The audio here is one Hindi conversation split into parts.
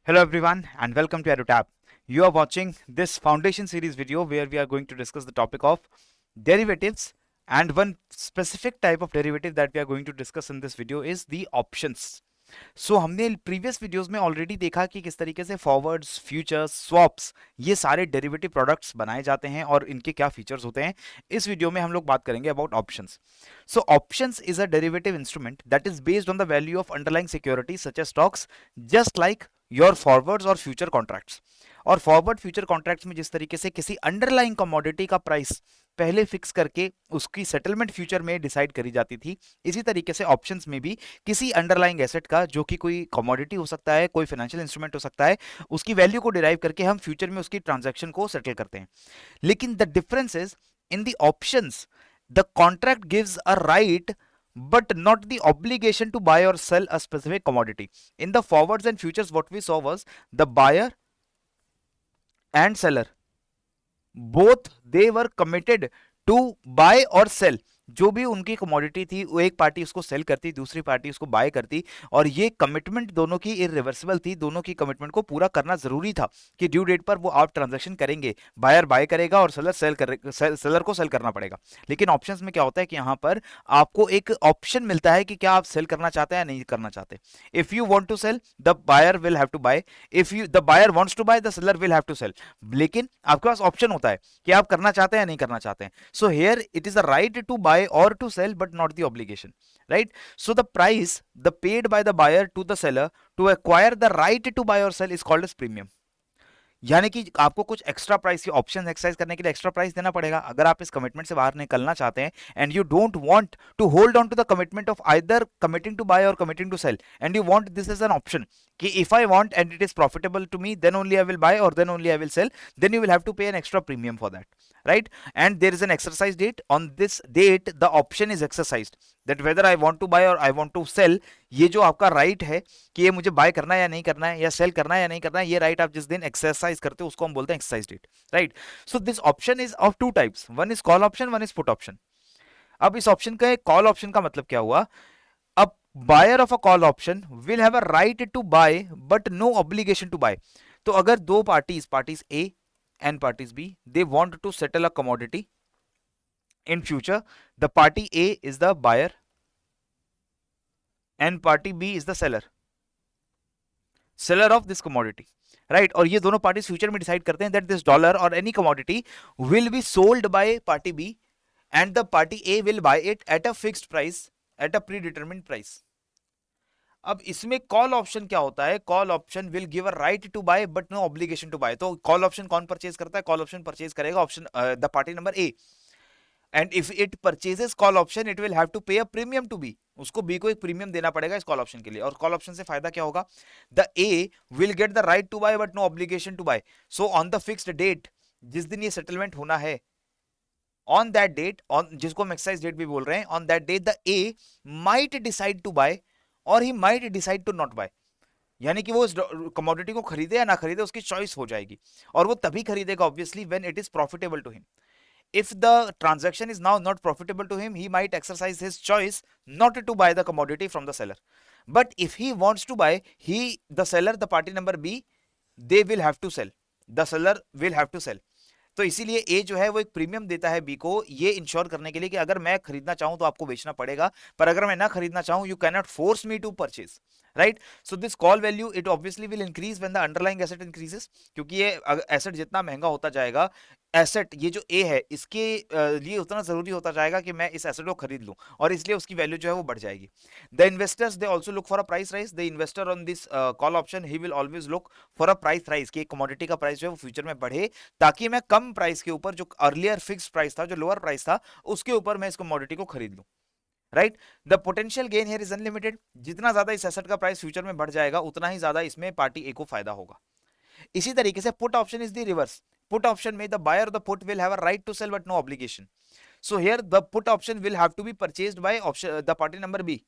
Hello everyone and welcome to EduTap. You are watching this foundation series video where we are going to discuss the topic of derivatives, and one specific type of derivative that we are going to discuss in this video is the options. हमने प्रीवियस वीडियोस में ऑलरेडी देखा कि किस तरीके से फॉरवर्ड्स, फ्यूचर्स, स्वैप्स ये सारे डेरिवेटिव प्रोडक्ट्स बनाए जाते हैं और इनके क्या फीचर्स होते हैं. इस वीडियो में हम लोग बात करेंगे about options. Options is a derivative instrument that is based on the value of underlying security such as stocks, just like your forwards और फ्यूचर कॉन्ट्रैक्ट्स. और फॉरवर्ड फ्यूचर कॉन्ट्रैक्ट्स में जिस तरीके से किसी अंडरलाइंग कमोडिटी का प्राइस पहले फिक्स करके उसकी सेटलमेंट फ्यूचर में डिसाइड करी जाती थी, इसी तरीके से ऑप्शंस में भी किसी अंडरलाइंग एसेट का, जो कि कोई कमोडिटी हो सकता है, कोई फाइनेंशियल इंस्ट्रूमेंट हो सकता है, उसकी वैल्यू को डिराइव करके हम फ्यूचर में उसकी ट्रांजैक्शन को सेटल करते हैं. लेकिन the difference is in the options the contract gives a right but not the obligation to buy or sell a specific commodity. In the forwards and futures, what we saw was the buyer and seller, both they were committed to buy or sell. जो भी उनकी कमोडिटी थी वो एक पार्टी उसको सेल करती, दूसरी पार्टी उसको बाय करती, और ये कमिटमेंट दोनों की इरिवर्सिबल थी. दोनों की कमिटमेंट को पूरा करना जरूरी था कि ड्यू डेट पर वो आप ट्रांजैक्शन करेंगे, बायर बाय करेगा और सेलर को सेल करना पड़ेगा. लेकिन ऑप्शंस में क्या होता है कि यहाँ पर आपको एक ऑप्शन मिलता है कि क्या आप सेल करना चाहते हैं या नहीं करना चाहते. If you want to sell, the buyer will have to buy. If you the buyer wants to buy, the seller will have to sell. लेकिन आपके पास ऑप्शन होता है कि आप करना चाहते हैं या नहीं करना चाहते हैं. So here it is a right to buy or to sell but not the obligation, right? So the price the paid by the buyer to the seller to acquire the right to buy or sell is called as premium. यानी कि आपको कुछ एक्स्ट्रा प्राइस की ऑप्शन एक्सरसाइज करने के लिए एक्स्ट्रा प्राइस देना पड़ेगा अगर आप इस कमिटमेंट से बाहर निकलना चाहते हैं, and you don't want to hold on to the commitment of either committing to buy or committing to sell, and you want this is an option कि if I want and it is profitable to me, then only I will buy or then only I will sell, then you will have to pay an extra premium for that, right? And there is an exercise date. On this date the option is exercised that whether I want to buy or I want to sell. ये जो आपका राइट है कि ये मुझे बाय करना है या नहीं करना है, या सेल करना है या नहीं करना है, ये राइट आप जिस दिन एक्सरसाइज करते हो उसको हम बोलते हैं exercise date, right? So this option is of two types, one is call option, one is put option. अब इस ऑप्शन का कॉल ऑप्शन का मतलब क्या हुआ? अब buyer of a call option will have a right to buy but no obligation to buy. तो अगर दो parties A and parties B, they want to settle a commodity in future. The party A is the buyer and party B is the seller of this commodity, right? और ये दोनों पार्टीज फ्यूचर में डिसाइड करते हैं that this dollar or any commodity will be sold by party B and the party A will buy it at a fixed price, at a predetermined price. अब इसमें कॉल ऑप्शन क्या होता है? Call option will give a right to buy but no obligation to buy. तो कॉल ऑप्शन कौन परचेज करता है? कॉल ऑप्शन परचेज करेगा option the party number A, and if it purchases call option it will have to pay a premium to B. उसको बी को एक प्रीमियम देना पड़ेगा इस कॉल ऑप्शन के लिए. और कॉल ऑप्शन से फायदा क्या होगा? The A will get the right to buy but no obligation to buy. So on the fixed date, जिस दिन ये सेटलमेंट होना है, ऑन दैट डेट, ऑन जिसको हम एक्सरसाइज डेट भी बोल रहे हैं, on that date the A might decide to buy or he might decide to not buy. यानी कि वो इस कमोडिटी को खरीदे या ना खरीदे उसकी चॉइस हो जाएगी, और वो तभी खरीदेगा obviously when it is profitable to him. If the transaction is now not profitable to him, he might exercise his choice not to buy the commodity from the seller. But if he wants to buy, the seller, the party number B, they will have to sell. The seller will have to sell. तो इसीलिए ए जो है वो एक प्रीमियम देता है बी को, ये इंश्योर करने के लिए कि अगर मैं खरीदना चाहूं तो आपको बेचना पड़ेगा, पर अगर मैं ना खरीदना चाहूं, you can not force me to purchase, right? So this call value it obviously will increase when the underlying asset increases, क्योंकि ये एसेट जितना महंगा होता जाएगा, एसेट ये जो ए है इसके लिए उतना जरूरी होता जाएगा कि मैं इस एसेट को खरीद लूं, और इसलिए उसकी वैल्यू जो है वो बढ़ जाएगी. The investors they also look for a price rise. The investor on this call option he will always look for a price rise, कि कमोडिटी का प्राइस जो है वो फ्यूचर में बढ़े, ताकि मैं कम प्राइस के ऊपर, जो अर्लियर फिक्स प्राइस था, जो लोअर प्राइस था, उसके ऊपर मैं इस कमोडिटी को खरीद लूं, right? The potential gain here is unlimited. जितना ज्यादा इस एसेट का प्राइस फ्यूचर में बढ़ जाएगा उतना ही ज्यादा इसमें पार्टी ए को फायदा होगा. इसी तरीके से put option is the reverse. Put option में the buyer of the put will have a right to sell but no obligation. So here the put option will have to be purchased by option the party number B.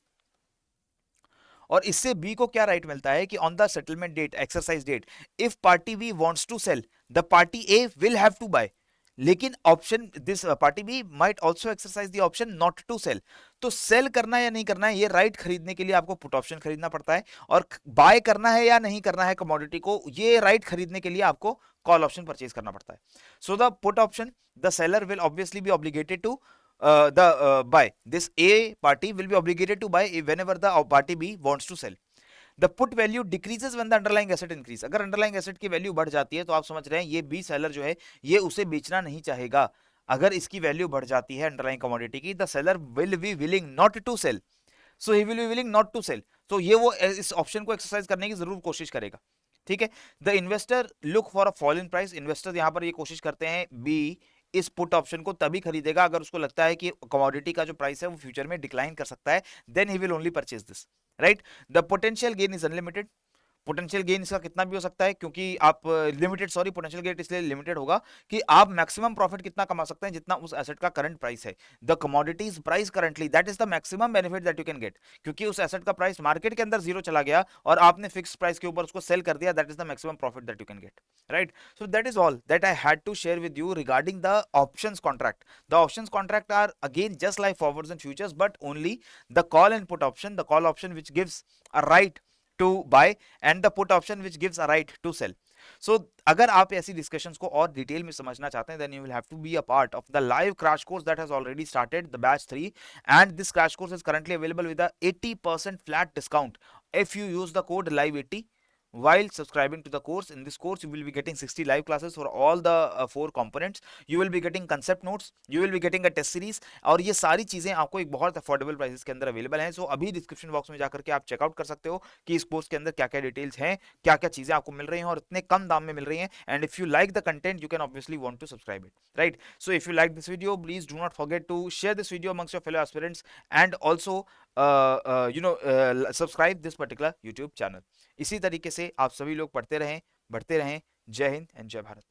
और इससे बी को क्या राइट मिलता है कि on the settlement date, exercise date, if party B wants to sell, the party A will have to bye. लेकिन option this party B might also exercise the option not to sell. तो सेल करना है या नहीं करना है, ये राइट खरीदने के लिए आपको पुट ऑप्शन खरीदना पड़ता है, और बाय करना है या नहीं करना है कमोडिटी को, ये राइट खरीदने के लिए आपको कॉल ऑप्शन परचेज करना पड़ता है. So the put option, the seller will obviously be obligated to buy. This A party will be obligated to buy whenever the party B wants to sell. The put value decreases when the underlying asset increase. अगर underlying asset की वैल्यू बढ़ जाती है तो आप समझ रहे हैं ये बी सेलर जो है ये उसे बेचना नहीं चाहेगा. अगर इसकी वैल्यू बढ़ जाती है अंडरलाइंग कमोडिटी की, the seller will be willing not to sell. So he will be willing not to sell. तो ये वो इस ऑप्शन को एक्सरसाइज करने की जरूर कोशिश करेगा. ठीक है. The investor look for a fall in price. Investor यहां पर ये कोशिश करते हैं बी इस पुट ऑप्शन को तभी खरीदेगा अगर उसको लगता है कि कमोडिटी का जो प्राइस है वो फ्यूचर में डिक्लाइन कर सकता है. Then he will only purchase this. Right. The potential gain is unlimited. Potential gain इसका कितना भी हो सकता है, क्योंकि आप लिमिटेड, सॉरी पोटेंशियल गेन इसलिए लिमिटेड होगा कि आप मैक्सिमम प्रॉफिट कितना कमा सकते हैं जितना उस एसेट का करंट प्राइस है. The commodities price currently, that is the maximum benefit that you can gate. क्योंकि उस एसेट का प्राइस मार्केट के अंदर जीरो चला गया और आपने फिक्स प्राइस के ऊपर उसको सेल कर दिया, that is the maximum profit that you can get. Right. So that is all that I had to share with you regarding the options contract. The options contract are again just like forwards and futures, but only the call and put option, the call option which gives a right to buy and the put option which gives a right to sell. So अगर आप ऐसी डिस्कशंस को और डिटेल में समझना चाहते हैं, then you will have to be a part of the live crash course that has already started, the batch 3, and this crash course is currently available with a 80% flat discount if you use the code live80 while subscribing to the course. In this course you will be getting 60 live classes for all the 4 components. You will be getting concept notes, you will be getting a test series, और ये सारी चीजें आपको एक बहुत अफोर्डेबल प्राइसेस के अंदर अवेलेबल हैं. सो अभी डिस्क्रिप्शन बॉक्स में जाकर के आप चेकआउट कर सकते हो कि इस कोर्स के अंदर क्या क्या डिटेल्स हैं, क्या क्या चीजें आपको मिल रही हैं और इतने कम दाम में मिल रही हैं. And if you like the content you can obviously want to subscribe it. Right. So if you like this video please do not forget to share this video amongst your fellow aspirants and also subscribe this particular YouTube channel. इसी तरीके से आप सभी लोग पढ़ते रहें, बढ़ते रहें. जय हिंद एंड जय भारत.